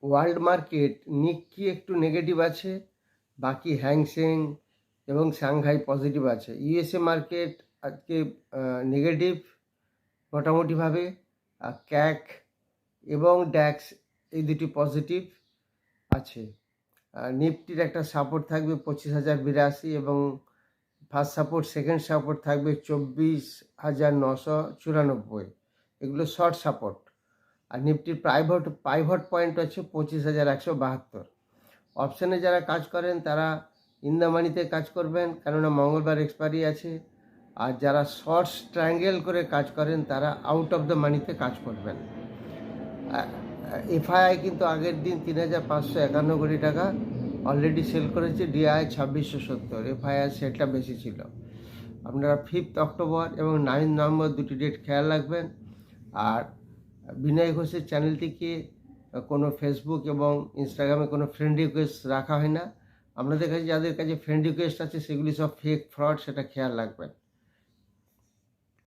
World market Nikki একটু negative আছে, বাকি হ্যাংসেং এবং সাংহাই পজিটিভ আছে। ইউএসএ মার্কেট আজকে নেগেটিভ মোটামুটিভাবে, ক্যাক এবং ড্যাক্স এই দুটি পজিটিভ আছে। নিফটির একটা সাপোর্ট থাকবে 25,082 এবং ফার্স্ট সাপোর্ট সেকেন্ড সাপোর্ট থাকবে 24,994, এগুলো শর্ট সাপোর্ট। আর নিফটির পাইভট পয়েন্ট আছে 25,172। অপশানে যারা কাজ করেন তারা ইন দ্য মানিতে কাজ করবেন, কেননা মঙ্গলবার এক্সপায়ারি আছে। আর যারা শর্টস ট্রায়াঙ্গেল করে কাজ করেন তারা আউট অফ দ্য মানিতে কাজ করবেন। এফআইআই কিন্তু আগের দিন 3,551 কোটি টাকা অলরেডি সেল করেছে, ডিআই 2670, এফআইআই সেলটা বেশি ছিল। আপনারা 5 অক্টোবর এবং 9 নভেম্বর দুটি ডেট খেয়াল রাখবেন। আর বিনয় ঘোষের চ্যানেলটিকে কোনো ফেসবুক এবং ইনস্টাগ্রামে কোনো ফ্রেন্ড রিকোয়েস্ট রাখা হয় না। আপনাদের কাছে যাদের কাছে ফ্রেন্ড রিকোয়েস্ট আছে সেগুলি সব ফেক, ফ্রড, সেটা খেয়াল রাখবেন।